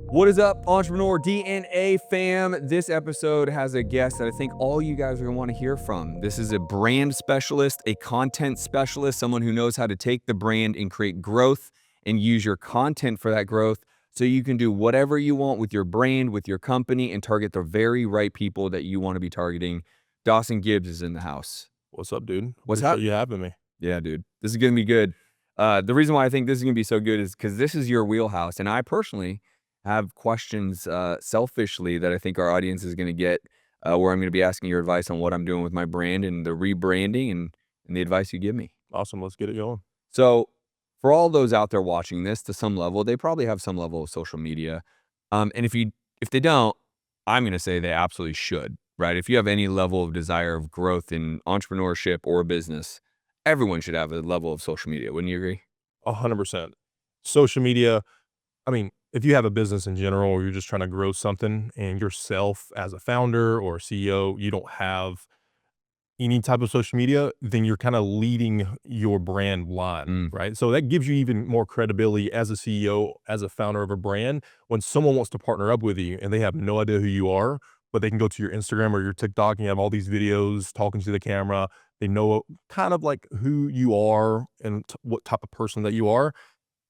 What is up, Entrepreneur DNA fam? This episode has a guest that I think all you guys are going to want to hear from. This is a brand specialist, a content specialist, someone who knows how to take the brand and create growth and use your content for that growth so you can do whatever you want with your brand, with your company, and target the very right people that you want to be targeting. Dawson Gibbs is in the house. What's up, dude? What's Appreciate up? you having me. Yeah, dude. This is going to be good. The reason why I think this is going to be so good is because this is your wheelhouse. And I personally have questions selfishly that I think our audience is going to get where I'm going to be asking your advice on what I'm doing with my brand and the rebranding and the advice you give me. Awesome. Let's get it going. So for all those out there watching this to some level, they probably have some level of social media. And if they don't, I'm going to say they absolutely should, right? If you have any level of desire of growth in entrepreneurship or business, everyone should have a level of social media. Wouldn't you agree? 100%. Social media, I mean, if you have a business in general or you're just trying to grow something and yourself as a founder or a CEO, you don't have any type of social media, then you're kind of leading your brand blind, right? So that gives you even more credibility as a CEO, as a founder of a brand. When someone wants to partner up with you and they have no idea who you are, but they can go to your Instagram or your TikTok and you have all these videos talking to the camera. They know kind of like who you are and what type of person that you are.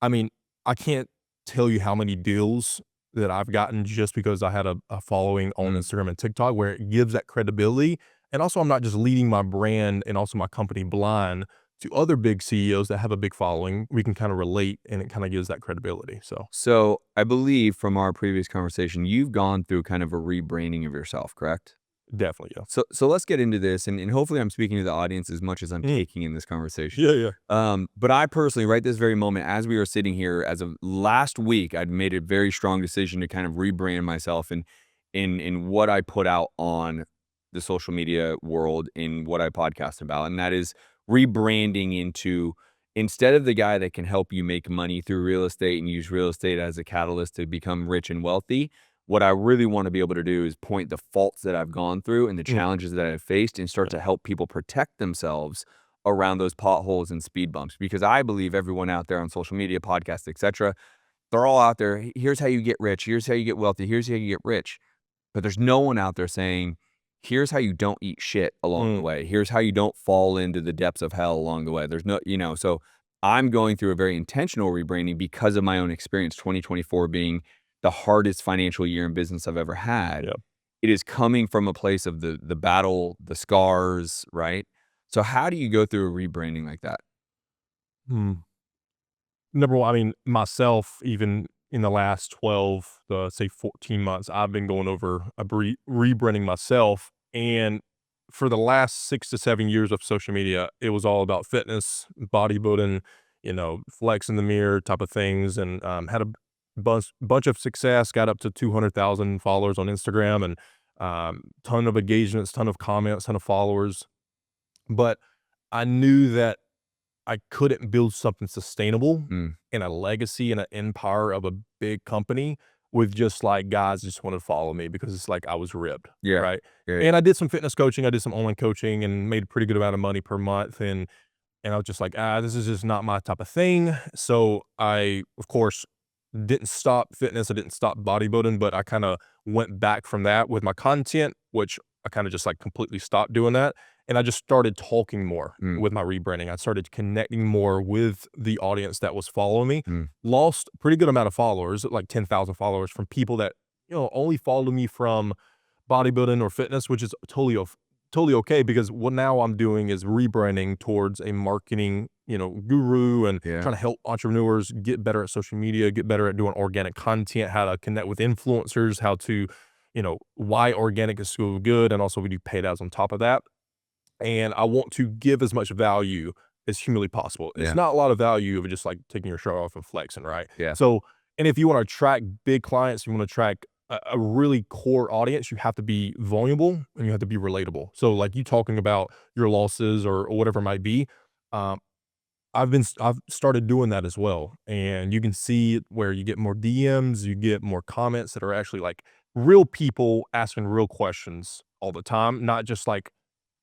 I mean, I can't tell you how many deals that I've gotten just because I had a following on Instagram and TikTok where it gives that credibility. And also, I'm not just leading my brand and also my company blind to other big CEOs that have a big following. We can kind of relate and it kind of gives that credibility. So I believe from our previous conversation, you've gone through kind of a rebranding of yourself, correct? Definitely, yeah. So let's get into this, and hopefully I'm speaking to the audience as much as I'm taking in this conversation. Yeah. But I personally, right this very moment, as we were sitting here, as of last week, I'd made a very strong decision to kind of rebrand myself and in what I put out on the social media world, in what I podcast about, and that is rebranding into, instead of the guy that can help you make money through real estate and use real estate as a catalyst to become rich and wealthy, what I really want to be able to do is point the faults that I've gone through and the challenges that I've faced and start to help people protect themselves around those potholes and speed bumps. Because I believe everyone out there on social media, podcasts, etc., they're all out there. Here's how you get rich. Here's how you get wealthy. Here's how you get rich. But there's no one out there saying, here's how you don't eat shit along the way. Here's how you don't fall into the depths of hell along the way. There's no, so I'm going through a very intentional rebranding because of my own experience, 2024 being the hardest financial year in business I've ever had. Yep. It is coming from a place of the battle, the scars, right? So how do you go through a rebranding like that? Number one, I mean, myself, even in the last 12, say 14 months, I've been going over a rebranding myself. And for the last 6 to 7 years of social media, it was all about fitness, bodybuilding, flex in the mirror type of things. And had a bunch of success, got up to 200,000 followers on Instagram and ton of engagements, ton of comments, ton of followers. But I knew that I couldn't build something sustainable and a legacy and an empire of a big company with just like guys just want to follow me because it's like I was ripped. Yeah. Right. Yeah. And I did some fitness coaching. I did some online coaching and made a pretty good amount of money per month. And I was just like, this is just not my type of thing. So I, of course, didn't stop fitness. I didn't stop bodybuilding, but I kind of went back from that with my content, which I kind of just like completely stopped doing that. And I just started talking more with my rebranding. I started connecting more with the audience that was following me. Lost a pretty good amount of followers, like 10,000 followers from people that, only follow me from bodybuilding or fitness, which is totally okay because what now I'm doing is rebranding towards a marketing, guru and trying to help entrepreneurs get better at social media, get better at doing organic content, how to connect with influencers, how to, why organic is so good. And also we do paid ads on top of that. And I want to give as much value as humanly possible. It's not a lot of value of just like taking your shirt off and flexing, right? Yeah. So, and if you want to attract big clients, you want to attract a really core audience, you have to be vulnerable and you have to be relatable. So like you talking about your losses or whatever it might be, I've started doing that as well. And you can see where you get more DMs, you get more comments that are actually like real people asking real questions all the time, not just like,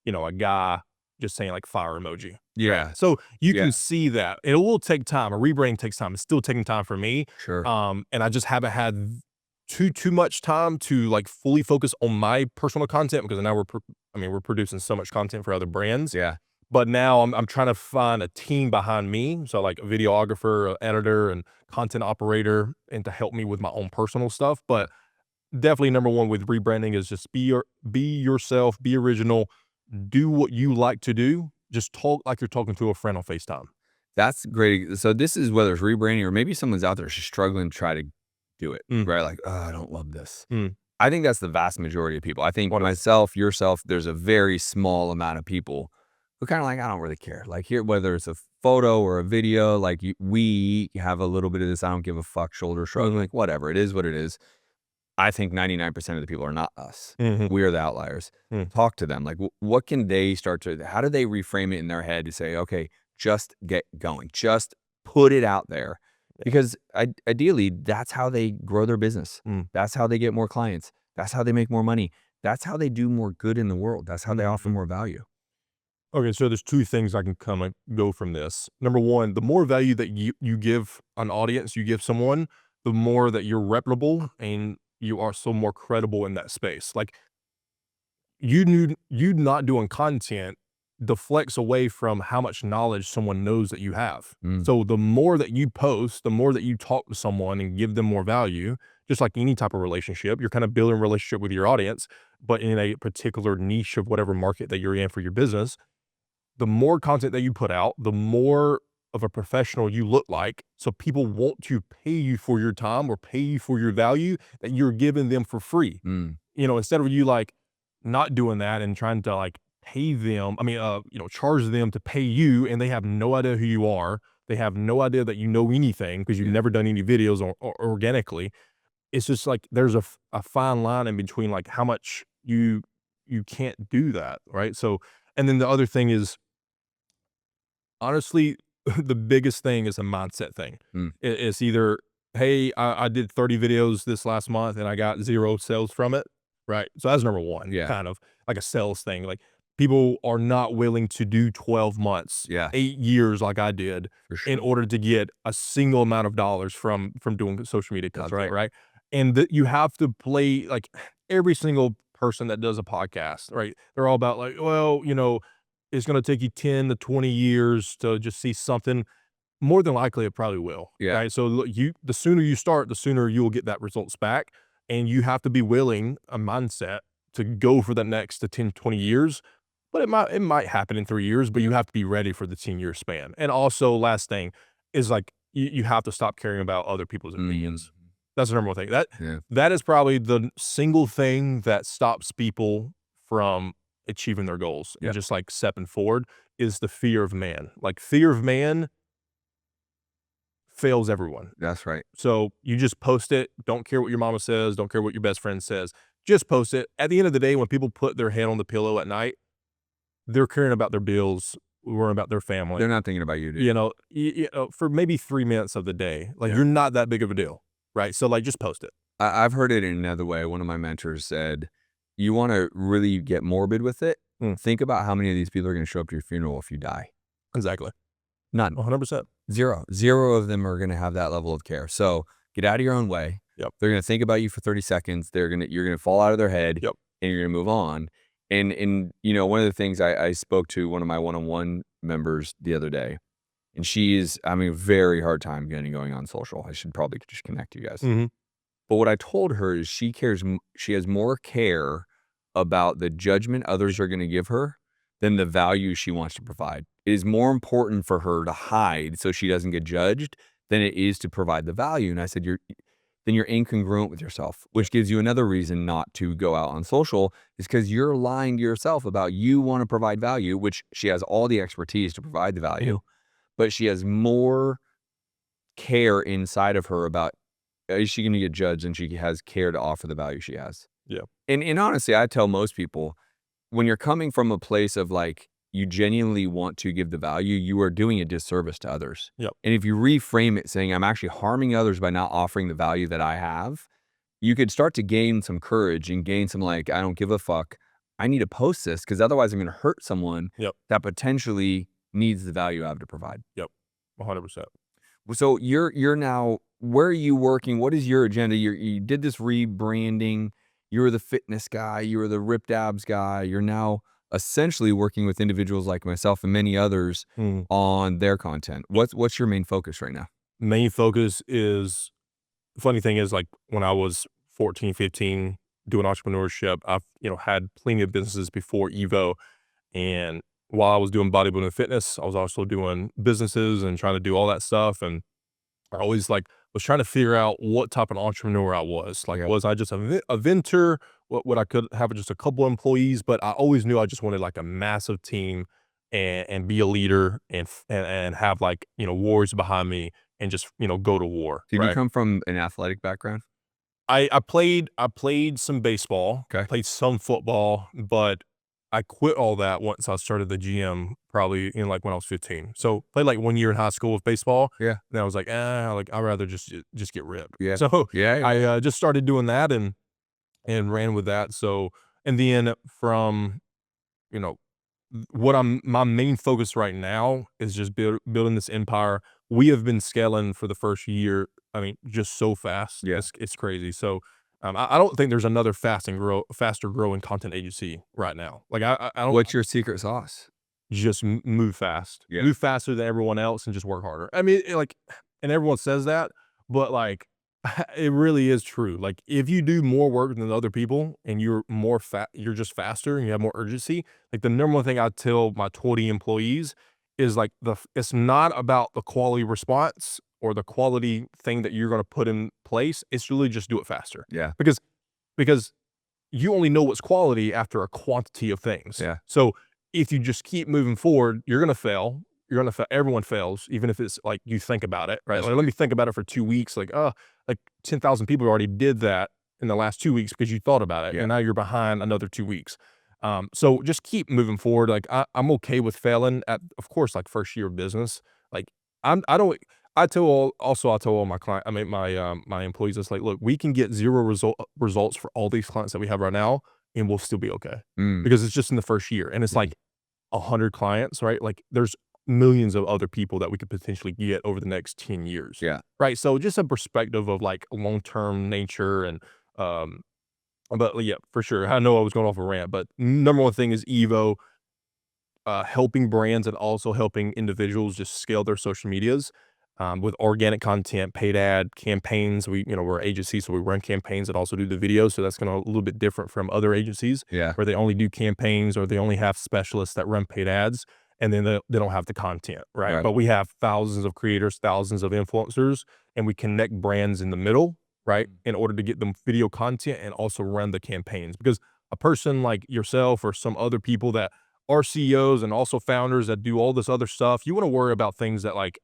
a guy just saying like fire emoji. Yeah. Right? So you can see that it will take time. A rebranding takes time. It's still taking time for me. Sure. And I just haven't had too much time to like fully focus on my personal content because now we're producing so much content for other brands. Yeah. But now I'm trying to find a team behind me, so like a videographer, a editor, and content operator, and to help me with my own personal stuff. But definitely number one with rebranding is just be yourself, be original, do what you like to do. Just talk like you're talking to a friend on FaceTime. That's great. So this is whether it's rebranding or maybe someone's out there just struggling to try to do it, Mm, right? Like, "Oh, I don't love this." mm, I think that's the vast majority of people. I think 100%. myself, yourself, there's a very small amount of people who kinda like, "I don't really care." Like, here, whether it's a photo or a video, like, we have a little bit of this "I don't give a fuck" shoulder shrug, Mhm, like, whatever, it is what it is. I think 99% of the people are not us. mhm, We are the outliers. mm, Talk to them. Like, what can they start to how do they reframe it in their head to say, "Okay, just get going. Just put it out there." yeah, Because ideally, that's how they grow their business. mm, That's how they get more clients. That's how they make more money. That's how they do more good in the world. That's how they offer mhm. more value. Okay, so there's 2 things I can kinda go from this. Number 1, the more value that you give an audience, you give someone, the more that you're reputable and you are so more credible in that space. Like, you not doing content deflects away from how much knowledge someone knows that you have. Mm, So, the more that you post, the more that you talk to someone and give them more value, just like any type of relationship, you're kinda building a relationship with your audience, but in a particular niche of whatever market that you're in for your business, the more content that you put out, the more of a professional you look like. So people want to pay you for your time or pay you for your value that you're giving them for free. mm, Instead of you like not doing that and trying to like pay them, charge them to pay you and they have no idea who you are. They have no idea that you know anything because you've yeah, never done any videos or organically. It's just like there's a fine line in between like how much you can't do that, right? So, and then the other thing is honestly, the biggest thing is a mindset thing. mm, It's either, "Hey, I did 30 videos this last month and I got 0 sales from it," right? So that's number 1, yeah, kind of like a sales thing. Like, people are not willing to do 12 months, yeah, 8 years like I did for in sure. order to get a single amount of dollars from doing social media That's content, right. right? And that you have to play like, every single person that does a podcast, right? They're all about like, "Well, it's gonna take you 10 to 20 years to just see something." More than likely, it probably will, Yeah, right? So, look, the sooner you start, the sooner you will get that results back, and you have to be willing a mindset to go for the next to 10, 20 years, but it might happen in 3 years, but you have to be ready for the 10-year span. And also, last thing is, like, you have to stop caring about other people's mm, opinions. That's the number 1 thing. That yeah, that is probably the single thing that stops people from achieving their goals and yeah, just, like, stepping forward is the fear of man. Like, fear of man fails everyone. that's right. So, you just post it, don't care what your mama says, don't care what your best friend says, just post it. At the end of the day, when people put their head on the pillow at night, they're caring about their bills, worrying about their family, They're not thinking about you, dude. for maybe 3 minutes of the day. Like, Yeah. you're not that big of a deal, right? So, like, just post it. I've heard it in another way. One of my mentors said, "You wanna really get morbid with it? Mm, Think about how many of these people are gonna show up to your funeral if you die. exactly. None. 100%. 0. 0 of them are gonna have that level of care. So, get out of your own way. Yep, They're gonna think about you for 30 seconds. You're gonna fall out of their head, yep. and you're gonna move on." And one of the things I spoke to one of my one-on-one members the other day, and she's having a very hard time getting going on social. I should probably just connect you guys. Mhm. But what I told her is she has more care about the judgment others are gonna give her than the value she wants to provide. It is more important for her to hide so she doesn't get judged than it is to provide the value, and I said, then you're incongruent with yourself," Yeah, which gives you another reason not to go out on social is because 'cause you're lying to yourself about you wanna provide value, which she has all the expertise to provide the mhm, value, but she has more care inside of her about is she gonna get judged and she has care to offer the value she has. yeah, And honestly, I tell most people, when you're coming from a place of, like, you genuinely want to give the value, you are doing a disservice to others. yep, And if you reframe it saying, "I'm actually harming others by not offering the value that I have," you could start to gain some courage and gain some, like, "I don't give a fuck. I need to post this because otherwise I'm gonna hurt someone yep, that potentially needs the value I have to provide." yep. 100%. So you're now where are you working? What is your agenda? You did this rebranding. You were the fitness guy. You were the ripped abs guy. You're now essentially working with individuals like myself and many others Mm. on their content. What's your main focus right now? Main focus is funny thing is, like, when I was 14, 15 doing entrepreneurship, I've, had plenty of businesses before EVO, and while I was doing bodybuilding and fitness, I was also doing businesses and trying to do all that stuff, and I always, like, was trying to figure out what type of entrepreneur I was. Like, Yeah. was I just a venture? What would I could have just a couple employees? But I always knew I just wanted, like, a massive team and be a leader and have, like, warriors behind me and just, go to war, Did you right? come from an athletic background? I played some baseball, Okay. played some football, but I quit all that once I started the gym probably like, when I was 15. So, played, like, 1 year in high school with baseball, Yeah. then I was like, like, I'd rather just get ripped." Yeah. So, Yeah. Yeah. I, just started doing that and ran with that, so and then from, you know what I'm my main focus right now is just building this empire. We have been scaling for the first year, I mean, just so fast. Yeah. It's crazy. So, I don't think there's another faster growing content agency right now. Like, I don't What's your secret sauce? just move fast, Yeah. move faster than everyone else, and just work harder. I mean, like, and everyone says that, but like, it really is true. Like, if you do more work than other people, and you're just faster, and you have more urgency. Like, the number one thing I tell my 20 employees is like it's not about the quality response or the quality thing that you're going to put in place. It's really just do it faster Yeah. because because you only know what's quality after a quantity of things. Yeah. So if you just keep moving forward, you're gonna fail. You're gonna fail. Everyone fails, even if it's like you think about it, right? That's Like, let me think about it for 2 weeks. Like, like 10,000 people already did that in the last 2 weeks because you thought about it, yeah. and now you're behind another 2 weeks. So just keep moving forward. Like, I'm okay with failing at, of course, like, first year of business. Like, I don't. I tell all my my employees, it's like, look, we can get zero results for all these clients that we have right now, and we'll still be okay Mm. because it's just in the first year, and it's like 100 clients, right? Like, there's millions of other people that we could potentially get over the next 10 years, Yeah. right? So just a perspective of, like, long-term nature and, um, but yeah, for sure. I know I was going off a rant, but number one thing is EVO, helping brands and also helping individuals just scale their social medias, with organic content, paid ad campaigns. We're an agency, so we run campaigns and also do the videos. So that's a little bit different from other agencies Yeah. where they only do campaigns or they only have specialists that run paid ads, and then they don't have the content, right? Right. But we have thousands of creators, thousands of influencers, and we connect brands in the middle, right? In order to get them video content and also run the campaigns. Because a person like yourself or some other people that are CEOs and also founders that do all this other stuff, you want to worry about things that, like,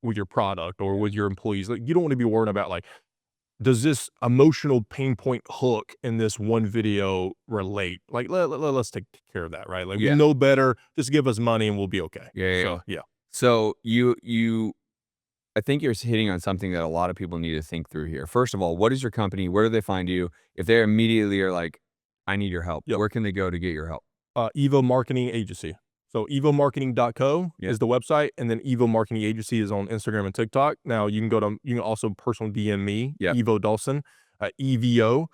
with your product or with your employees, like, you don't want to be worrying about, like, does this emotional pain point hook in this one video relate? Like, let's take care of that, right? Like, we Yeah. know better. Just give us money and we'll be okay. Yeah. Yeah. Yeah. So, yeah. So I think you're hitting on something that a lot of people need to think through here. First of all, what is your company? Where do they find you? If they immediately are like, I need your help, Yep. where can they go to get your help? EVO Marketing Agency. So evomarketing.co Yeah. is the website, and then EVO Marketing Agency is on Instagram and TikTok. Now you can also personal DM me, Yeah. Evo Dawson, EVO,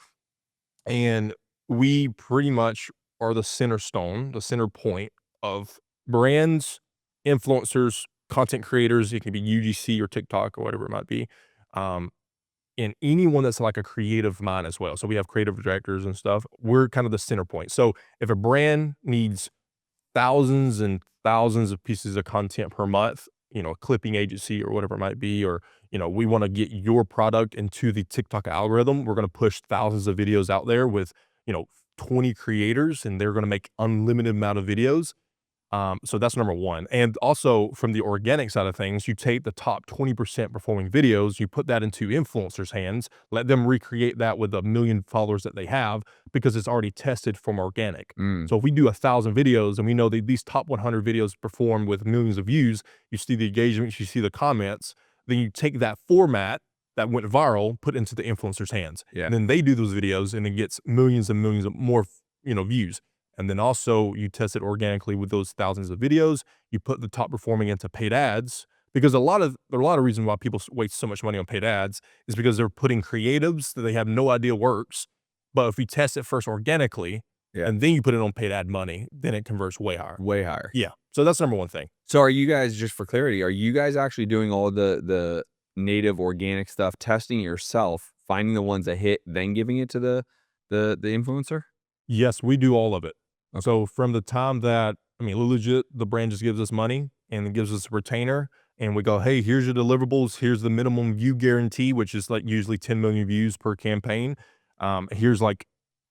and we pretty much are the center stone, the center point of brands, influencers, content creators. It can be UGC or TikTok or whatever it might be. Um, and anyone that's like a creative mind as well. So we have creative directors and stuff. We're kind of the center point. So if a brand needs thousands and thousands of pieces of content per month, a clipping agency or whatever it might be, or, we want to get your product into the TikTok algorithm. We're going to push thousands of videos out there with, you know, 20 creators, and they're going to make unlimited amount of videos. So that's number one. And also from the organic side of things, you take the top 20% performing videos, you put that into influencers' hands, let them recreate that with 1 million followers that they have because it's already tested from organic. Mm. So if we do 1,000 videos and we know that these top 100 videos perform with millions of views, you see the engagement, you see the comments, then you take that format that went viral, put it into the influencers' hands. Yeah. And then they do those videos and it gets millions and millions of more, views. And then also you test it organically with those thousands of videos. You put the top performing into paid ads because there are a lot of reasons why people waste so much money on paid ads is because they're putting creatives that they have no idea works. But if you test it first organically Yeah. and then you put it on paid ad money, then it converts way higher. Way higher. Yeah. So that's number one thing. So are you guys, just for clarity, are you guys actually doing all the native organic stuff, testing it yourself, finding the ones that hit, then giving it to the influencer? Yes, we do all of it. Okay. So from the time that, I mean, legit, the brand just gives us money and it gives us a retainer, and we go, hey, here's your deliverables. Here's the minimum view guarantee, which is like usually 10 million views per campaign. Here's like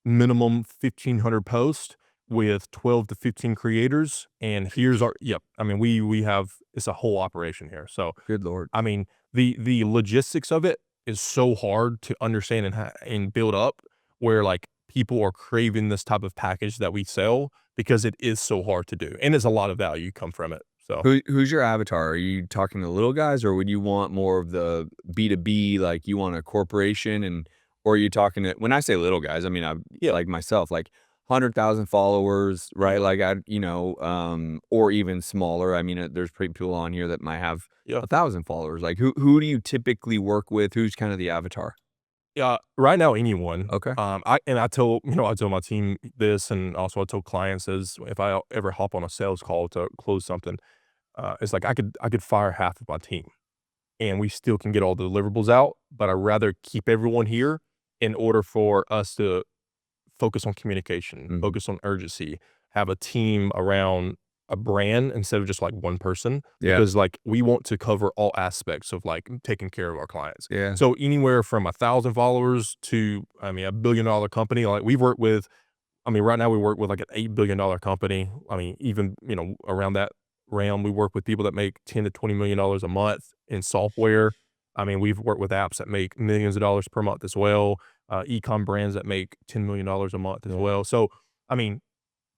minimum 1,500 posts with 12 to 15 creators. And here's our, yep. I mean, we have, it's a whole operation here. So, Good Lord. I mean, the logistics of it is so hard to understand and build up, where like people are craving this type of package that we sell because it is so hard to do, and there's a lot of value come from it. So Who's your avatar? Are you talking to little guys, or would you want more of the B2B, like you want a corporation, or are you talking to, when I say little guys, I mean, I yeah, like myself, like 100,000 followers, right? yeah, Like or even smaller. I mean, there's people on here that might have yeah, 1,000 followers. Like who do you typically work with? Who's kind of the avatar? yeah. Right now, anyone. Okay. I tell I tell my team this, and also I tell clients is if I ever hop on a sales call to close something, it's like I could fire half of my team and we still can get all the deliverables out, but I'd rather keep everyone here in order for us to focus on communication, Mhm. focus on urgency, have a team around a brand instead of just like one person, Yeah. because like we want to cover all aspects of like taking care of our clients. Yeah. So anywhere from 1,000 followers to, I mean, $1 billion company, like we've worked with, I mean, right now we work with like an $8 billion company. I mean, even, around that realm, we work with people that make 10 to $20 million a month in software. I mean, we've worked with apps that make millions of dollars per month as well, e-com brands that make $10 million a month as Yeah. well. So, I mean,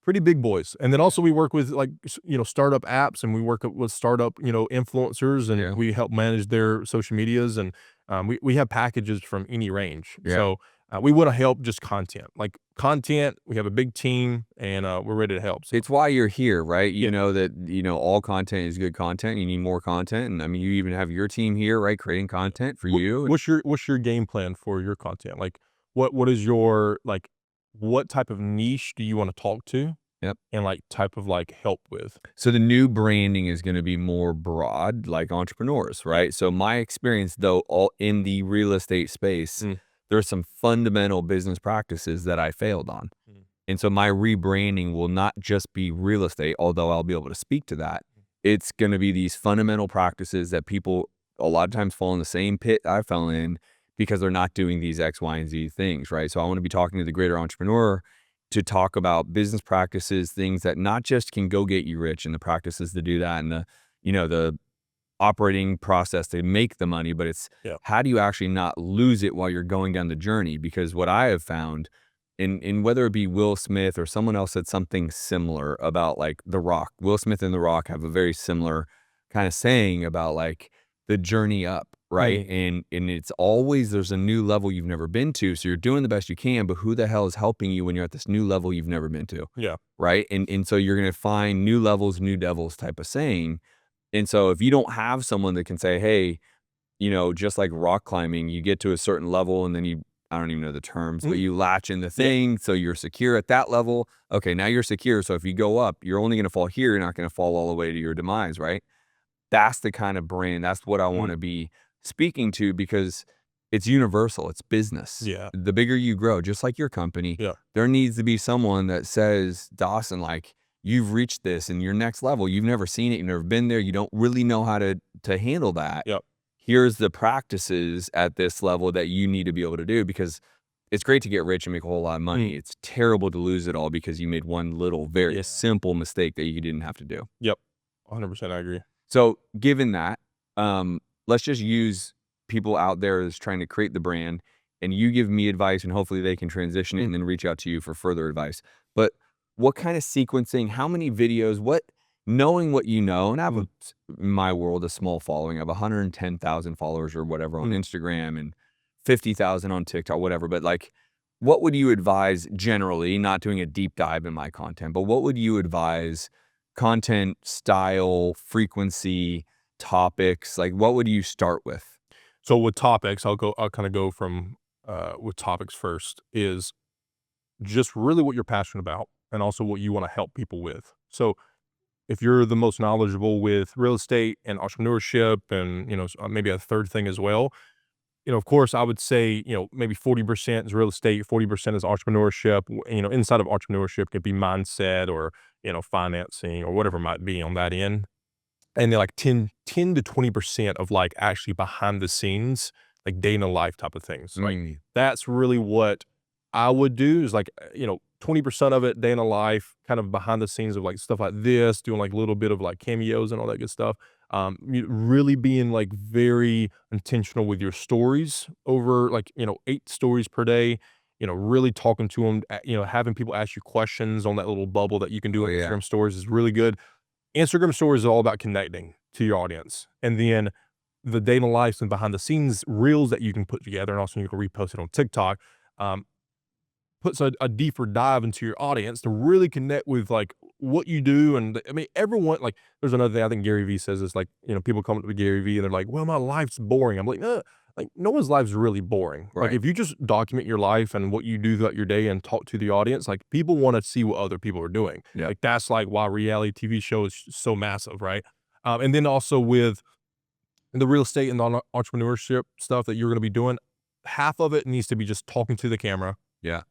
pretty big boys. And then also we work with like, startup apps, and we work with startup, influencers, and Yeah. we help manage their social medias. And we have packages from any range. Yeah. So we want to help just content, like content. We have a big team, and we're ready to help. So It's why you're here, right? You yeah. know that, all content is good content. You need more content. And I mean, you even have your team here, right? Creating content for you. What's your game plan for your content? Like what is your like what type of niche do you want to talk to Yep. and like type of like help with? So the new branding is going to be more broad, like entrepreneurs, Yeah. right? So my experience, though, all in the real estate space, Mm, there's some fundamental business practices that I failed on. mm, And so my rebranding will not just be real estate, although I'll be able to speak to that. It's going to be these fundamental practices that people a lot of times fall in the same pit I fell in because they're not doing these X, Y, and Z things, right? So I want to be talking to the greater entrepreneur to talk about business practices, things that not just can go get you rich and the practices to do that and the operating process to make the money, but it's yeah. how do you actually not lose it while you're going down the journey? Because what I have found in whether it be Will Smith or someone else said something similar about like The Rock. Will Smith and The Rock have a very similar kind of saying about like the journey up, right? Mm, And it's always there's a new level you've never been to. So you're doing the best you can, but who the hell is helping you when you're at this new level you've never been to? yeah. Right. And so you're gonna find new levels, new devils type of saying. And so if you don't have someone that can say, hey, just like rock climbing, you get to a certain level and then I don't even know the terms, but Mm, you latch in the yeah. thing. So you're secure at that level. Okay. Now you're secure. So if you go up, you're only going to fall here. You're not going to fall all the way to your demise. Right. That's the kind of brand. That's what I want Mm, to be speaking to because it's universal. It's business. yeah. The bigger you grow, just like your company, Yeah. there needs to be someone that says, Dawson, like you've reached this and your next level. You've never seen it. You've never been there. You don't really know how to handle that. Yeah. Here's the practices at this level that you need to be able to do because it's great to get rich and make a whole lot of money. Mm, It's terrible to lose it all because you made one little, very yeah. simple mistake that you didn't have to do. Yep. 100% I agree. So given that, let's just use people out there that's trying to create the brand and you give me advice and hopefully they can transition it Mm, and then reach out to you for further advice. But what kind of sequencing, how many videos, knowing what you know, and I have mm, in my world, a small following. I have 110,000 followers or whatever on mm. Instagram and 50,000 on TikTok, whatever. But like, what would you advise generally, not doing a deep dive in my content, but what would you advise content style, frequency, topics? Like, what would you start with? So with topics, I'll kind of go from with topics first is just really what you're passionate about and also what you want to help people with. So if you're the most knowledgeable with real estate and entrepreneurship and, maybe a third thing as well, of course, I would say, maybe 40% is real estate, 40% is entrepreneurship. Inside of entrepreneurship could be mindset or, financing or whatever it might be on that end. And then like 10 to 20% of like actually behind the scenes, like day in the life type of things. Like Mm. that's really what I would do is like, 20% of it day in the life, kind of behind the scenes of like stuff like this, doing like a little bit of like cameos and all that good stuff. Really being like very intentional with your stories over like, 8 stories per day, really talking to them, having people ask you questions on that little bubble that you can do Oh, on yeah. Instagram stories is really good. Instagram stories is all about connecting to your audience. And then the day in the life and behind the scenes reels that you can put together and also you can repost it on TikTok, um, puts a deeper dive into your audience to really connect with like what you do. And I mean, everyone like there's another thing I think Gary Vee says is like, people come up to Gary Vee and they're like, well, my life's boring. I'm like no one's life's really boring. Like Right. if you just document your life and what you do throughout your day and talk to the audience, like people want to see what other people are doing. Yep. Like that's like why reality TV show is so massive, right? And then also with the real estate and the entrepreneurship stuff that you're going to be doing, half of it needs to be just talking to the camera, Yeah.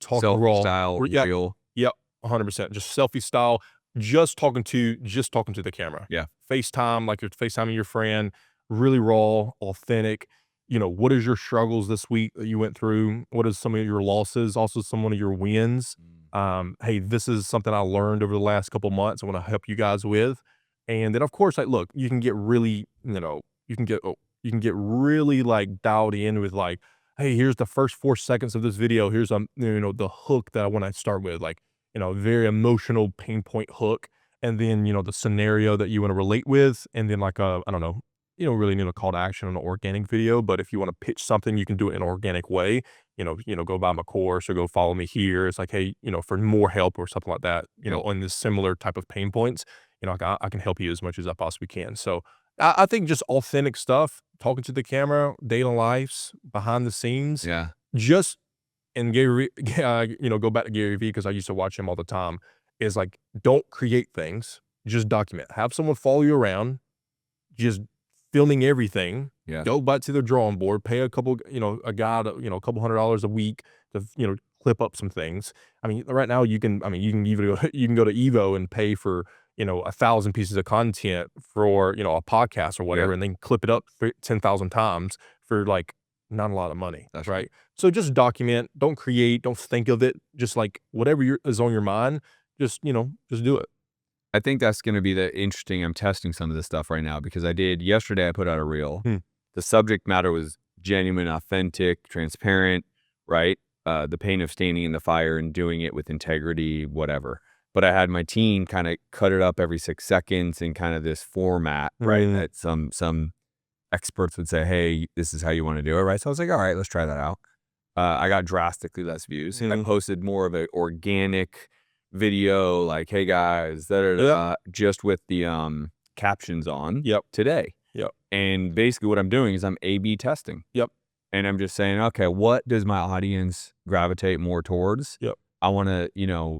talking Selfie raw. style, Yeah, real. yep, 100%. Just selfie style, just talking to the camera. Yeah. FaceTime, like you're FaceTiming your friend, really raw, authentic. What is your struggles this week that you went through? What is some of your losses? Also some of your wins. Mm. Hey, this is something I learned over the last couple months. I want to help you guys with. And then of course, like, look, you can get really, you can get really like dialed in with like, hey, here's the first 4 seconds of this video. Here's the hook that I want to start with, like, very emotional pain point hook. And then, the scenario that you want to relate with. And then like I don't know, you don't really need a call to action on an organic video, but if you want to pitch something, you can do it in an organic way. Go buy my course or go follow me here. It's like, hey, for more help or something like that, Yep. on this similar type of pain points, I can help you as much as I possibly can. So I think just authentic stuff, talking to the camera, daily lives, behind the scenes, Yeah. just and Gary, go back to Gary Vee because I used to watch him all the time. Is like, don't create things, just document. Have someone follow you around, just filming everything. Yeah. Go back to the drawing board, pay a couple, a guy, a couple $100 a week to, clip up some things. I mean, right now you can even go, you can go to EVO and pay for, 1,000 pieces of content for, a podcast or Yeah. whatever, and then clip it up 10,000 times for like not a lot of money, That's right. right? So just document, don't create, don't think of it, just like whatever is on your mind, just do it. I think that's gonna be the interesting. I'm testing some of this stuff right now because I did yesterday, I put out a reel. Hmm. The subject matter was genuine, authentic, transparent, right? The pain of standing in the fire and doing it with integrity, whatever. But I had my team kinda cut it up every 6 seconds in kind of this format, right? Mm, That some experts would say, "Hey, this is how you wanna do it," right? So I was like, "Alright, let's try that out." I got drastically less views. I mm, posted more of an organic video like, "Hey guys, da da yep, da," just with the, captions on yep, today. yep, And basically what I'm doing is I'm A/B testing, yep, and I'm just saying, "Okay, what does my audience gravitate more towards?" yep, I wanna,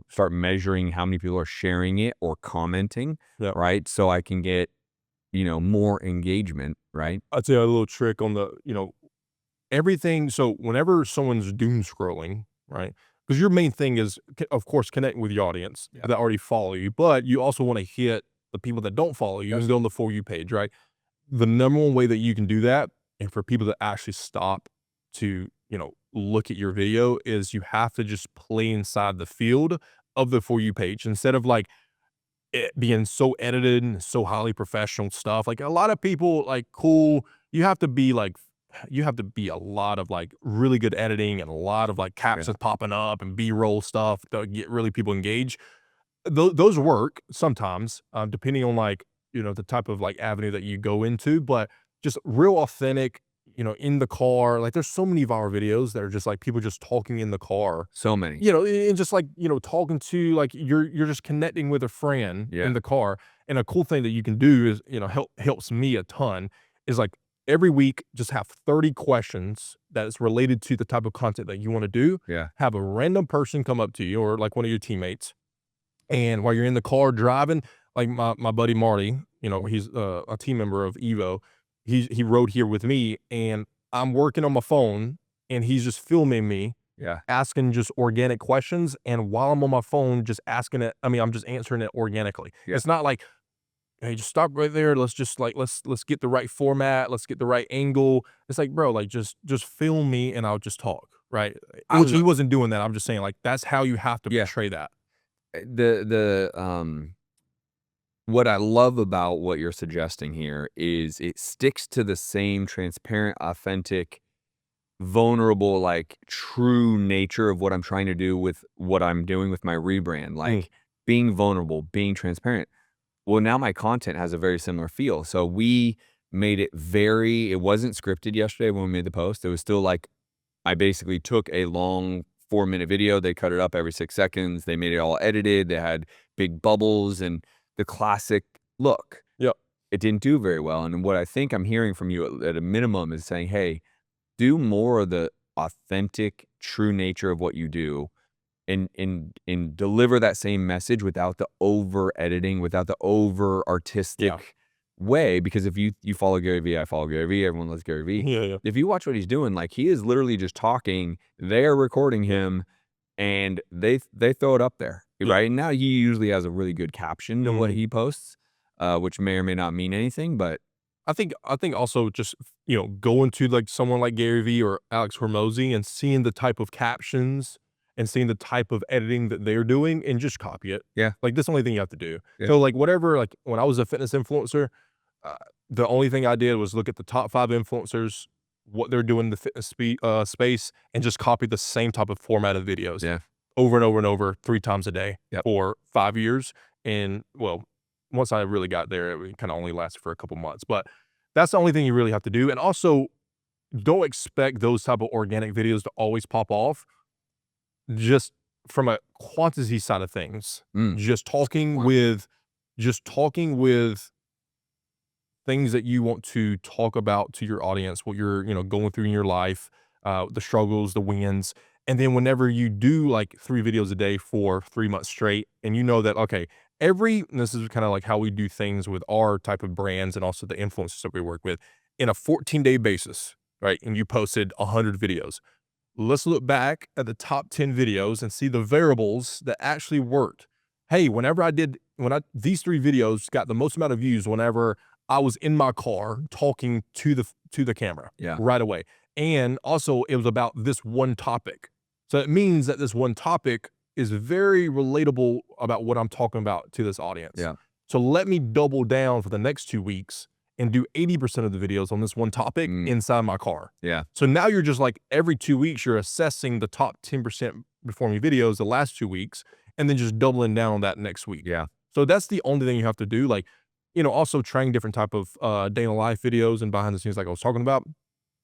start measuring how many people are sharing it or commenting, yep. right? So I can get, more engagement, right? I'd say a little trick on the, everything. So whenever someone's doom scrolling, right? Because your main thing is, of course, connecting with your audience Yeah. that already follow you, but you also want to hit the people that don't follow you Yep. and go on the For You page, right? The number one way that you can do that, and for people to actually stop to, look at your video, is you have to just play inside the field of the For You page instead of like it being so edited and so highly professional stuff. Like a lot of people like cool, you have to be like you have to be a lot of like really good editing and a lot of like Yeah. captions popping up and B-roll stuff to get really people engaged. Those work sometimes, depending on like, the type of like avenue that you go into, but just real authentic, in the car. Like, there's so many viral videos that are just like people just talking in the car, So many. and just like, talking to like you're just connecting with a friend Yeah. in the car. And a cool thing that you can do is, helps me a ton is like every week just have 30 questions that is related to the type of content that you want to do. Yeah. Have a random person come up to you or like one of your teammates. And while you're in the car driving, like my buddy Marty, he's a team member of EVO. He rode here with me, and I'm working on my phone, and he's just filming me Yeah. asking just organic questions. And while I'm on my phone, just asking it, I'm just answering it organically. Yeah. It's not like, hey, just stop right there. Let's just like let's get the right format. Let's get the right angle. It's like, bro, like just film me, and I'll just talk. Right. I Which lo he wasn't doing that. I'm just saying like that's how you have to Yeah. portray that. What I love about what you're suggesting here is it sticks to the same transparent, authentic, vulnerable, like true nature of what I'm trying to do with what I'm doing with my rebrand, Mm. like being vulnerable, being transparent. Well, now my content has a very similar feel. So we made it it wasn't scripted yesterday when we made the post. It was still like, I basically took a long 4-minute video. They cut it up every 6 seconds. They made it all edited. They had big bubbles and the classic look. Yep. It didn't do very well. And what I think I'm hearing from you at a minimum is saying, hey, do more of the authentic, true nature of what you do and deliver that same message without the over editing, without the over Yeah. artistic way. Because if you follow Gary Vee, I follow Gary Vee, everyone loves Gary Vee. Yeah, yeah. If you watch what he's doing, like he is literally just talking, they're recording him and they throw it up there. Yeah. Right. And now he usually has a really good caption to what Mhm. he posts, which may or may not mean anything, but I think also just, going to like someone like Gary Vee or Alex Hormozy and seeing the type of captions and seeing the type of editing that they're doing and just copy it. yeah. Like that's the only thing you have to do. Yeah. So like whatever, like when I was a fitness influencer, uh, the only thing I did was look at the top 5 influencers, what they're doing in the fitness space, and just copy the same type of format of videos Yeah. over and over and over 3 times a day Yep. for 5 years. And well, once I really got there, it kind of only lasted for a couple months, but that's the only thing you really have to do. And also don't expect those type of organic videos to always pop off. Just from a quantity side of things, Mm. just talking with things that you want to talk about to your audience, what you're, going through in your life, the struggles, the wins. And then whenever you do like 3 videos a day for 3 months straight, and you know that, okay, and this is kind of like how we do things with our type of brands and also the influencers that we work with in a 14-day basis, right? And you posted 100 videos. Let's look back at the top 10 videos and see the variables that actually worked. Hey, these 3 videos got the most amount of views whenever I was in my car talking to the camera Yeah. right away. And also it was about this one topic. So it means that this one topic is very relatable about what I'm talking about to this audience. Yeah. So let me double down for the next 2 weeks and do 80% of the videos on this one topic inside my car. Yeah. So now you're just like every 2 weeks, you're assessing the top 10% performing videos the last 2 weeks, and then just doubling down on that next week. Yeah. So that's the only thing you have to do. Like, also trying different type of day in the life videos and behind the scenes, like I was talking about,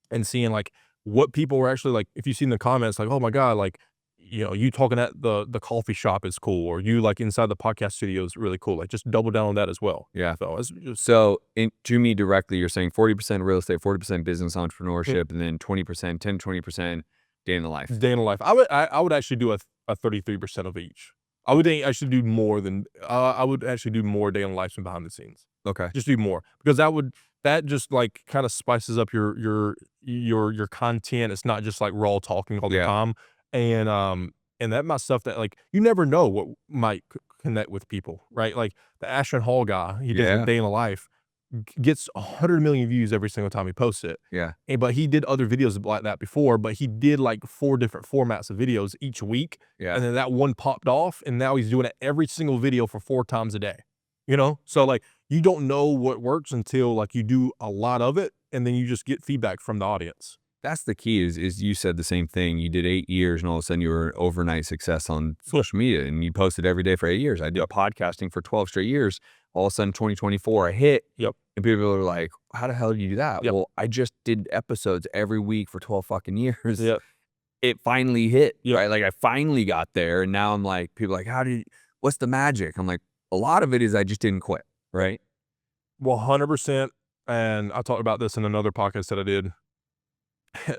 and seeing like what people were actually like. If you see in the comments, like, oh my God, like, you talking at the coffee shop is cool, or you like inside the podcast studio is really cool. Like just double down on that as well. Yeah. So it's just So to me directly, you're saying 40% real estate, 40% business entrepreneurship, and then 20%, 10, 20% day in the life. day in the life. I would actually do a 33% of each. I would actually do more than I would actually do more day in the life than behind the scenes. Okay. Just do more because that just like kind of spices up your content. It's not just like raw talking all the Yeah. time. And that might stuff that like you never know what might connect with people, right? Like the Ashton Hall guy, he does Yeah. a day in the life, gets 100 million views every single time he posts it. Yeah. But he did other videos like that before, but he did like 4 different formats of videos each week. Yeah. And then that one popped off, and now he's doing it every single video for 4 times a day. So like you don't know what works until like you do a lot of it, and then you just get feedback from the audience. That's the key is you said the same thing. You did 8 years and all of a sudden you were an overnight success on social media and you posted every day for 8 years. I did podcasting for 12 straight years. All of a sudden 2024, I hit. Yep. And people are like, "How the hell do you do that?" Yep. Well, I just did episodes every week for 12 fucking years. Yep. It finally hit, Yep. right? Like, I finally got there, and now I'm like people are like, "How did what's the magic?" I'm like, "A lot of it is I just didn't quit," Yep. right? 100%. And I talked about this in another podcast that I did.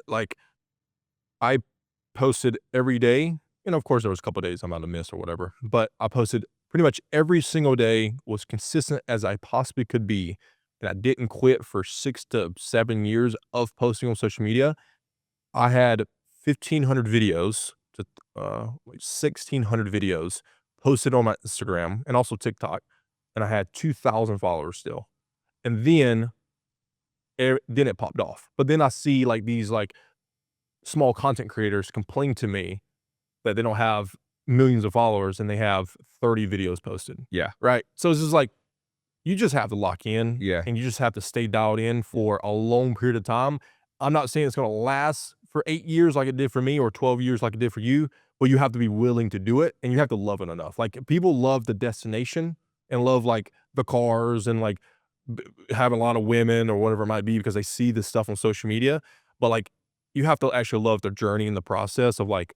Like, I posted every day, and of course, there was a couple of days I might have missed or whatever, but I posted pretty much every single day, was consistent as I possibly could be, and I didn't quit for 6 to 7 years of posting on social media. I had 1,500 videos to, like 1,600 videos posted on my Instagram and also TikTok, and I had 2,000 followers still. And then it popped off. But then I see, like, these, like, small content creators complain to me that they don't have millions of followers and they have 30 videos posted, Yeah. right? So it's just like, you just have to lock in Yeah. and you just have to stay dialed in for a long period of time. I'm not saying it's gonna last for 8 years like it did for me or 12 years like it did for you, but you have to be willing to do it and you have to love it enough. Like, people love the destination and love, like, the cars and, like, b having a lot of women or whatever it might be because they see this stuff on social media, but, like, you have to actually love the journey and the process of, like,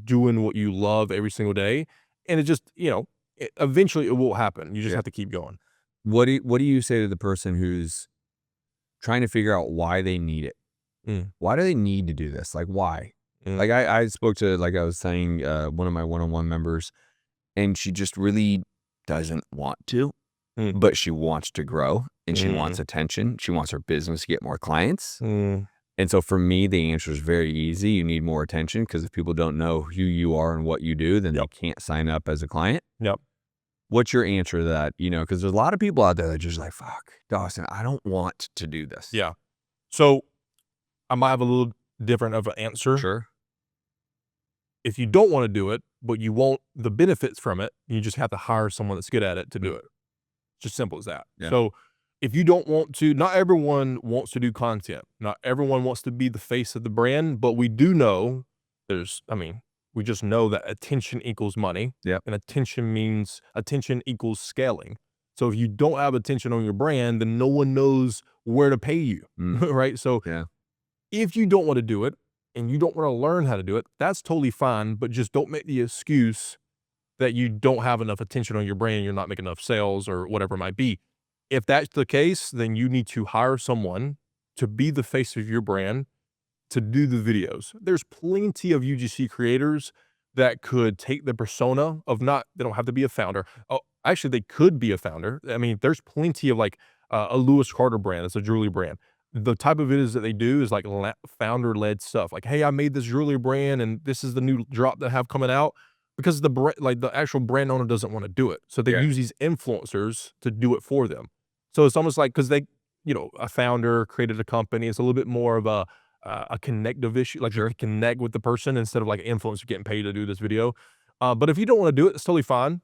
doing what you love every single day, and it just, eventually it will happen. You just Yeah. have to keep going. What do you say to the person who's trying to figure out why they need it? Mm, Why do they need to do this? Like, why? mm, Like, I spoke to, like I was saying, one of my one-on-one members, and she just really doesn't want to, mm, but she wants to grow, and she wants mm, attention. She wants her business to get more clients. mm. And so for me, the answer is very easy. You need more attention because if people don't know who you are and what you do, then they Yep, can't sign up as a client. yep, What's your answer to that? Because there's a lot of people out there that are just like, fuck, Dawson, I don't want to do this. yeah. So, I might have a little different of an answer. Sure. If you don't wanna do it, but you want the benefits from it, you just have to hire someone that's good at it to do Mm, it. Just simple as that. yeah. So, if you don't want to, not everyone wants to do content. Not everyone wants to be the face of the brand, but we do know we just know that attention equals money, Yep. and attention equals scaling. So if you don't have attention on your brand, then no one knows where to pay you, Mm, right? So yeah. if you don't want to do it and you don't want to learn how to do it, that's totally fine, but just don't make the excuse that you don't have enough attention on your brand, you're not making enough sales or whatever it might be. If that's the case, then you need to hire someone to be the face of your brand to do the videos. There's plenty of UGC creators that could take the persona of not they don't have to be a founder. Oh, actually, they could be a founder. I mean, there's plenty of, like, a Lewis Carter brand, it's a jewelry brand. The type of videos that they do is, like, founder-led stuff. Like, "Hey, I made this jewelry brand, and this is the new drop that I have coming out." Because the actual brand owner doesn't wanna do it. So they Yeah. use these influencers to do it for them. So it's almost like because a founder created a company, it's a little bit more of a connective issue, like, you Sure. can connect with the person instead of, like, an influencer getting paid to do this video. But if you don't wanna do it, it's totally fine.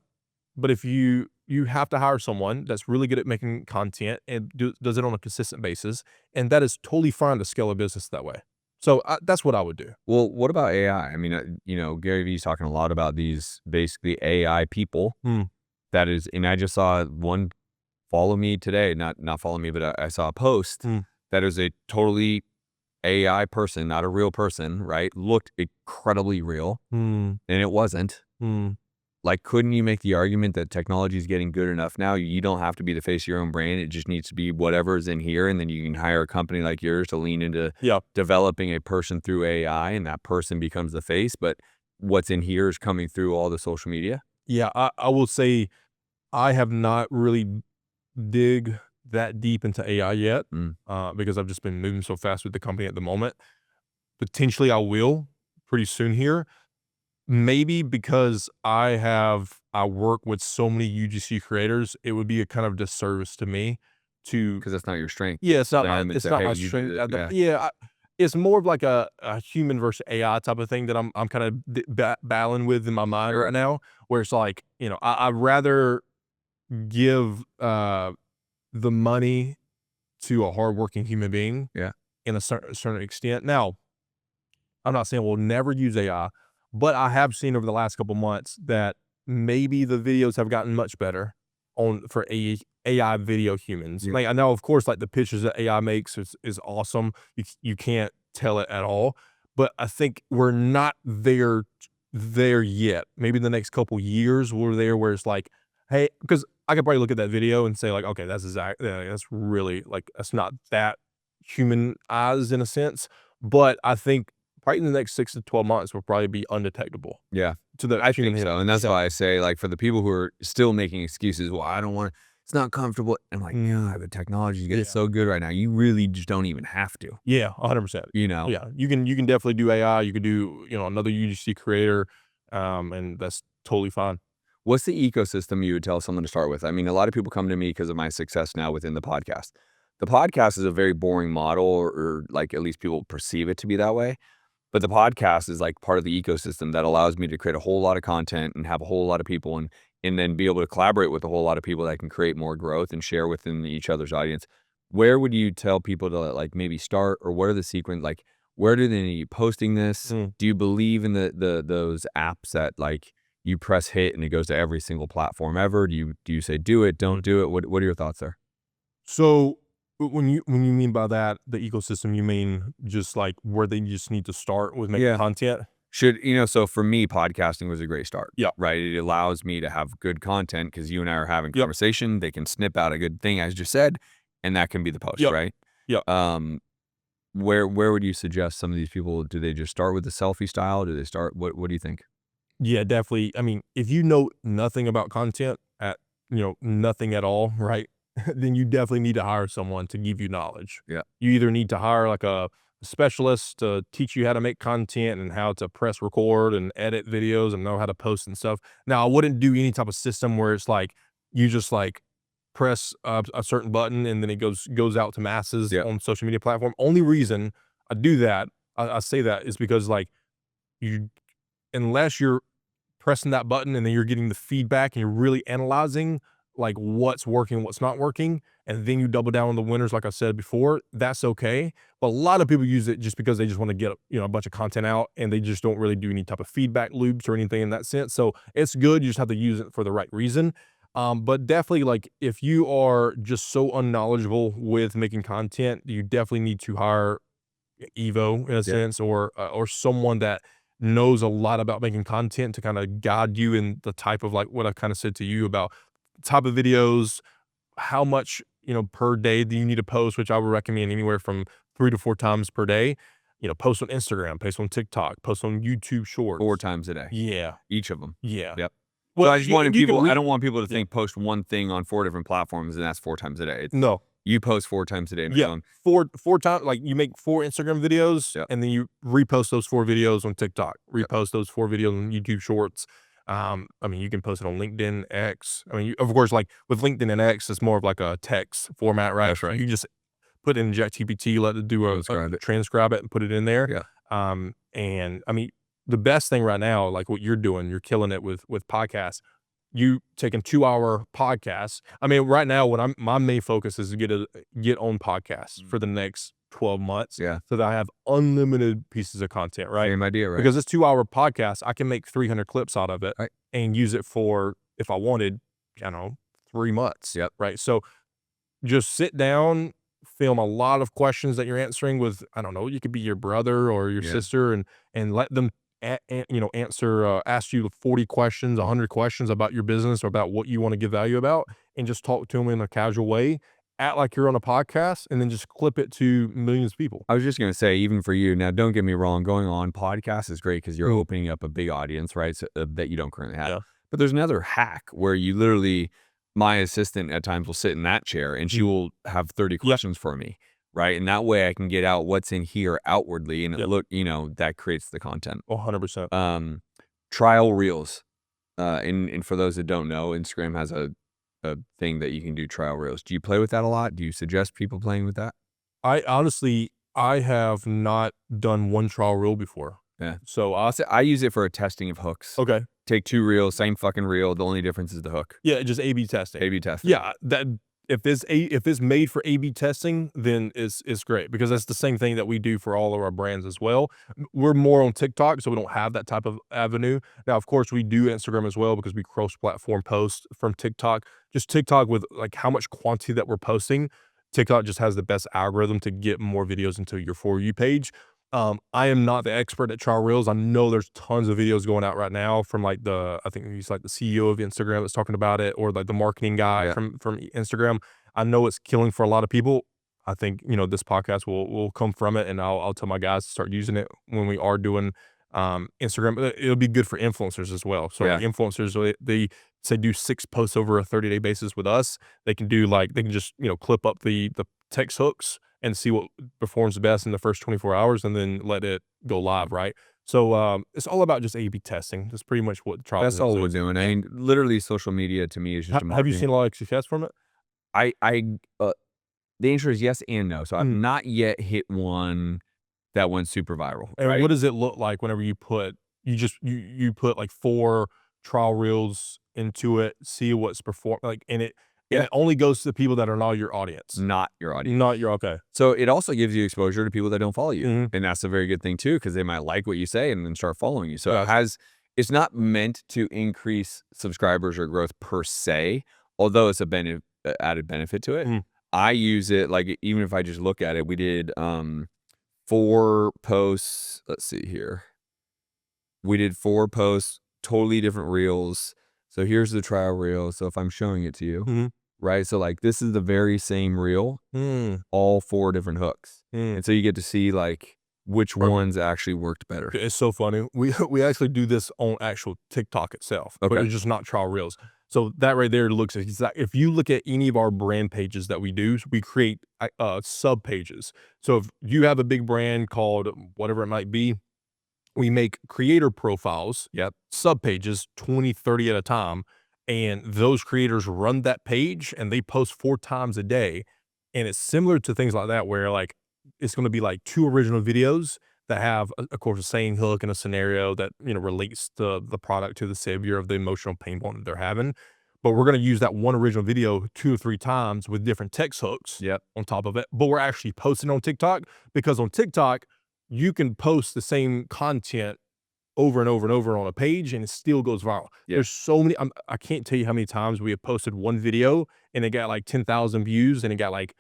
But if you have to hire someone that's really good at making content and does it on a consistent basis, and that is totally fine to scale a business that way. So, that's what I would do. Well, what about AI? I mean, Gary Vee's talking a lot about these basically AI people. Hmm, And I just saw one follow me today, not follow me, but I saw a post hmm, that is a totally AI person, not a real person, right? Looked incredibly real, hmm, and it wasn't. hmm. Like, couldn't you make the argument that technology is getting good enough now? You don't have to be the face of your own brand. It just needs to be whatever's in here, and then you can hire a company like yours to lean into Yeah. developing a person through AI, and that person becomes the face. But what's in here is coming through all the social media. Yeah, I will say I have not really dig that deep into AI yet, Mm. because I've just been moving so fast with the company at the moment. Potentially, I will pretty soon here. Maybe because I work with so many UGC creators, it would be a kind of disservice to me to. Because that's not your strength. Yeah, it's not my Them and it's say, not hey, my you do strength this. at the Yeah. yeah, it's more of like a human versus AI type of thing that I'm kinda battling with in my mind Sure. right now, where it's like, I'd rather give, the money to a hardworking human being Yeah. in a certain extent. Now, I'm not saying we'll never use AI, but I have seen over the last couple months that maybe the videos have gotten much better AI video humans. Yeah. Like, I know, of course, like, the pictures that AI makes is awesome. You can't tell it at all, but I think we're not there yet. Maybe in the next couple years, we're there where it's like, "Hey," because I could probably look at that video and say like, "Okay, that's really, like, that's not that humanized in a sense," but I think probably in the next 6 to 12 months will probably be undetectable Yeah. to the I human think hit. so, and that's Yeah. why I say, like, for the people who are still making excuses, "Well, I don't want it's not comfortable." I'm like, Mm, "Yeah, the technology gets yeah. so good right now, you really just don't even have to," Yeah, 100%. you know? Yeah, you can definitely do AI, you could do, another UGC creator, and that's totally fine. What's the ecosystem you would tell someone to start with? I mean, a lot of people come to me because of my success now within the podcast. The podcast is a very boring model, or, like, at least people perceive it to be that way. But the podcast is like part of the ecosystem that allows me to create a whole lot of content and have a whole lot of people, and then be able to collaborate with a whole lot of people that can create more growth and share within each other's audience. Where would you tell people to, like, maybe start, or what are the sequence, like, where do they need posting this? Mm. Do you believe in the those apps that, like, you press hit and it goes to every single platform ever? Do you say do it, don't do it? What are your thoughts there? So, when you mean by that, the ecosystem, you mean just, like, where they just need to start with making Yeah. content? So for me, podcasting was a great start, Yeah. right? It allows me to have good content because you and I are having Yep. conversation. They can snip out a good thing, as you said, and that can be the post, Yep. right? Yep. Um, where would you suggest some of these people, do they just start with the selfie style? Do they start, what do you think? Yeah, definitely. I mean, if you know nothing about content nothing at all, right? Then you definitely need to hire someone to give you knowledge. Yeah. You either need to hire like a specialist to teach you how to make content and how to press record and edit videos and know how to post and stuff. Now, I wouldn't do any type of system where it's like you just like press a certain button and then it goes out to masses Yeah. on social media platform. Only reason I do that, I say that is because like you unless you're pressing that button and then you're getting the feedback and you're really analyzing like what's working, what's not working, and then you double down on the winners, like I said before, that's okay. But a lot of people use it just because they just want to get a bunch of content out and they just don't really do any type of feedback loops or anything in that sense. So it's good. You just have to use it for the right reason. But definitely like if you are just so unknowledgeable with making content, you definitely need to hire EVO in a Yeah. sense, or someone that knows a lot about making content to kind of guide you in the type of like what I kind of said to you about type of videos, how much per day do you need to post, which I would recommend anywhere from 3 to 4 times per day. Post on Instagram, post on TikTok, post on YouTube Four Shorts. times a day, Yeah, each of them. yeah. Yep. So Well, I just wanted you can people, I re don't want people to yeah. think post one thing on 4 different platforms and that's 4 times a day. It's, No, you post 4 times a day on your yeah, own. 4 times like, you make 4 Instagram videos, Yep. and then you repost those 4 videos on TikTok, Yep. repost those 4 videos on YouTube Shorts. I mean, you can post it on LinkedIn, X. I mean, you of course, like, with LinkedIn and X, it's more of like a text format, right? That's right. You just put it in ChatGPT, let it do a Transcribe it. transcribe it and put it in there. Yeah. And, I mean, the best thing right now, like what you're doing, you're killing it with podcasts. You taking 2-hour podcasts. I mean, right now, what my main focus is to get on podcasts Mm. for the next 12 months Yeah. so that I have unlimited pieces of content, right? Same idea, right? Because this 2-hour podcast, I can make 300 clips out of it Right. and use it for, if I wanted, I don't know, 3 months, Yep. right? So just sit down, film a lot of questions that you're answering with, I don't know, you could be your brother or your Yeah. sister, and let them answer, ask you 40 questions, 100 questions about your business or about what you want to give value about, and just talk to them in a casual way, act like you're on a podcast, and then just clip it to millions of people. I was just gonna say, even for you, now don't get me wrong, going on podcasts is great because you're Mm. opening up a big audience, right? So, that you don't currently have. Yeah. But there's another hack where you literally, my assistant at times will sit in that chair and she Mm. will have 30 Yeah. questions for me, right? And that way I can get out what's in here outwardly, and it Yep. that creates the content. 100%. Um, Trial reels. And for those that don't know, Instagram has a thing that you can do trial reels. Do you play with that a lot? Do you suggest people playing with that? I honestly, I have not done one trial reel before. Yeah. So, I use it for a testing of hooks. okay. Take 2 reels, same fucking reel, the only difference is the hook. Yeah, just A/B testing. A/B testing. Yeah, that if it's made for A/B testing, then it's great because that's the same thing that we do for all of our brands as well. We're more on TikTok, so we don't have that type of avenue. Now, of course, we do Instagram as well because we cross-platform post from TikTok. Just TikTok with, like, how much quantity that we're posting, TikTok just has the best algorithm to get more videos into your For You page. I am not the expert at trial reels. I know there's tons of videos going out right now from, like, I think he's, like, the CEO of Instagram that's talking about it, or, like, the marketing guy Yeah. from Instagram. I know it's killing for a lot of people. I think, this podcast will come from it, and I'll tell my guys to start using it when we are doing, Instagram. It'll be good for influencers as well. So, like, Yeah. influencers, they say do 6 posts over a 30-day basis with us. They can they can just, clip up the text hooks and see what performs best in the first 24 hours and then let it go live, right? So, it's all about just A/B testing. That's pretty much what trial That's results all we're is. doing. I mean, literally social media to me is just a Have you marketing. seen a lot of success from it? I the answer is yes and no. So I've Mhm. not yet hit one that went super viral, And right? what does it look like whenever you put, like, 4 trial reels into it, see what's like, and Yeah. it only goes to the people that are not your audience, Not your audience. not your okay. So it also gives you exposure to people that don't follow you. Mhm. And that's a very good thing too, because they might like what you say and then start following you. So Gotcha. it's not meant to increase subscribers or growth per se, although it's added benefit to it. Mhm. I use it like even if I just look at it, we did 4 posts. Let's see here. We did 4 posts, totally different reels. So here's the trial reel. So if I'm showing it to you, Mhm. right? So like this is the very same reel, Mm. all 4 different hooks. Mm. And so you get to see like which Perfect. ones actually worked better. It's so funny. We actually do this on actual TikTok itself, but Okay. it's just not trial reels. So that right there looks exact if you look at any of our brand pages that we do, we create, sub pages. So if you have a big brand called whatever it might be, we make creator profiles, Yep. sub pages, 20, 30 at a time, and those creators run that page and they post 4 times a day. And it's similar to things like that where, like, it's gonna be, like, 2 original videos that have, of course, a saying hook and a scenario that, relates the product to the savior of the emotional pain point that they're having. But we're gonna use that one original video 2 or 3 times with different text hooks Yep. on top of it, but we're actually posting on TikTok because on TikTok, you can post the same content over and over and over on a page and it still goes viral. Yeah. There's so many I can't tell you how many times we have posted one video and it got like 10,000 views and it got like,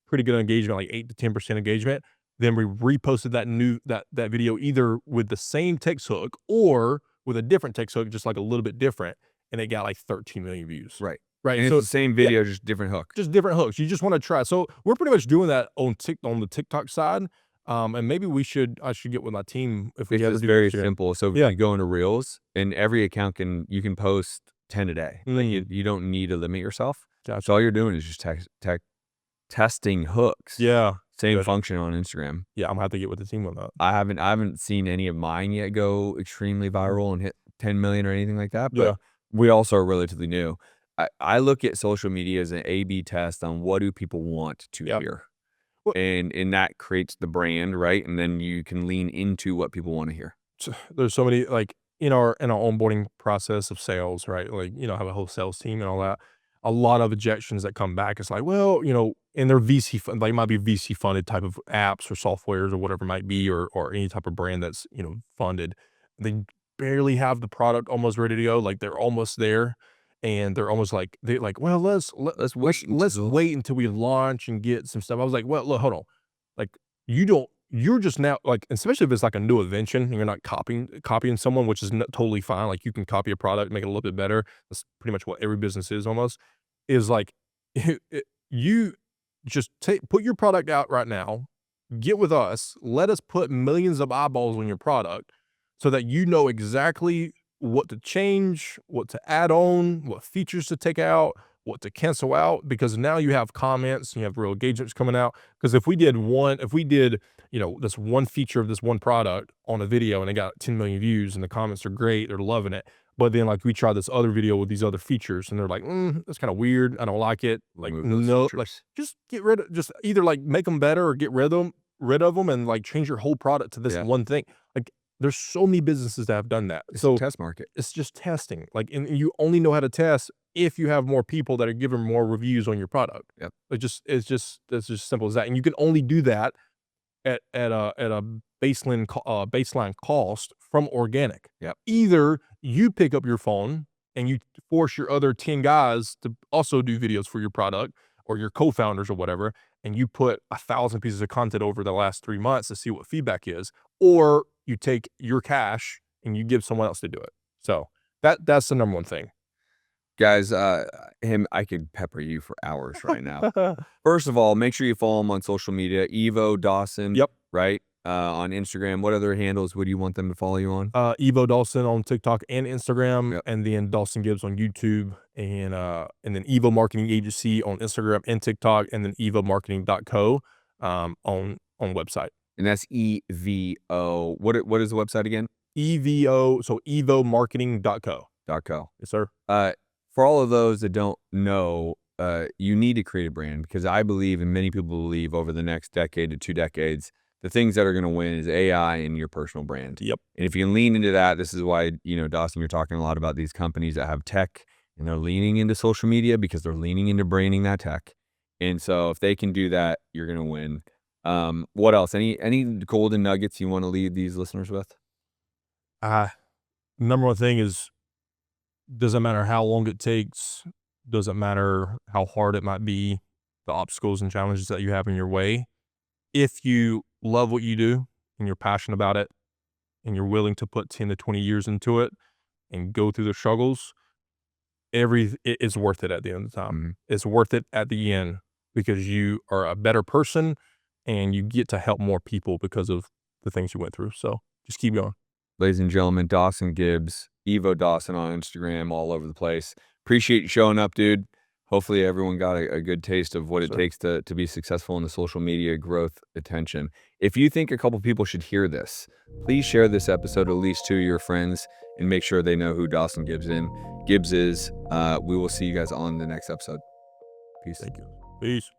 pretty good engagement, like 8 to 10% engagement. Then we reposted that video either with the same text hook or with a different text hook, just like a little bit different, and it got like 13 million views. Right. Right. And it's So the same yeah, video, just different hook. just different hooks. You just want to try. So we're pretty much doing that on the TikTok side. And maybe I should get with my team if we It's ever just do very Instagram. simple. So Yeah. you go into Reels and every account you can post 10 a day. Like Mm, you don't need to limit yourself. So gotcha. all you're doing is just testing hooks. Yeah. Same Good. function on Instagram. Yeah, I'm gonna have to get with the team on that. I haven't seen any of mine yet go extremely Mm, viral and hit 10 million or anything like that, but yeah. we also are relatively new. I look at social media as an A/B test on what do people want to Yep. hear, Well, and that creates the brand, right? And then you can lean into what people wanna hear. there's so many like in our onboarding process of sales, right? Like, have a whole sales team and all that. A lot of objections that come back. It's like, well, and they're VC fund, like might be VC funded type of apps or softwares or whatever it might be, or any type of brand that's funded. They barely have the product almost ready to go. Like they're almost there, and they're almost like they're like, well, Let's wait let's until wait until we launch and get some stuff. I was like, well, look, hold on, like you're just now like, especially if it's like a new invention and you're not copying someone, which is totally fine. Like you can copy a product, make it a little bit better. That's pretty much what every business is almost. Is like you just put your product out right now, get with us, let us put millions of eyeballs on your product so that you know exactly what to change, what to add on, what features to take out, what to cancel out, because now you have comments, you have real engagements coming out. Because if we did, this one feature of this one product on a video and it got 10 million views and the comments are great, they're loving it. But then like we try this other video with these other features and they're like, that's kind of weird. I don't like it. Like, remove those no, like features. just either like make them better or get rid of them and like change your whole product to this Yeah. one thing. Like there's so many businesses that have done that. It's a So test market. it's just testing. Like, and you only know how to test if you have more people that are giving more reviews on your product. Yep. It's just simple as that, and you can only do that at a baseline cost from organic. Yep. Either you pick up your phone and you force your other 10 guys to also do videos for your product, or your co-founders or whatever, and you put 1,000 pieces of content over the last 3 months to see what feedback is, or you take your cash and you give someone else to do it. So that's the number one thing. Guys, I could pepper you for hours right now. First of all, make sure you follow him on social media, Evo Dawson, Yep. right? On Instagram. What other handles would you want them to follow you on? Evo Dawson on TikTok and Instagram, Yep. and then Dawson Gibbs on YouTube, and then EVO Marketing Agency on Instagram and TikTok, and then evomarketing.co on website. And that's EVO. What is the website again? EVO, so evomarketing.co. .co. Yes, sir. For all of those that don't know, you need to create a brand, because I believe, and many people believe, over the next decade to 2 decades, the things that are going to win is AI and your personal brand. Yep. And if you can lean into that, this is why, Dawson, you're talking a lot about these companies that have tech and they're leaning into social media, because they're leaning into branding that tech. And so if they can do that, you're going to win. What else? Any golden nuggets you want to leave these listeners with? Number one thing is, doesn't matter how long it takes, doesn't matter how hard it might be, the obstacles and challenges that you have in your way. If you love what you do and you're passionate about it and you're willing to put 10 to 20 years into it and go through the struggles, it's worth it at the end of the time. Mhm. It's worth it at the end, because you are a better person and you get to help more people because of the things you went through. So just keep going. Ladies and gentlemen, Dawson Gibbs, Evo Dawson on Instagram, all over the place. Appreciate you showing up, dude. Hopefully everyone got a good taste of what it Sure. takes to be successful in the social media growth attention. If you think a couple people should hear this, please share this episode at least to your friends and make sure they know who Dawson Gibbs is. We will see you guys on the next episode. Peace. Thank you. Peace.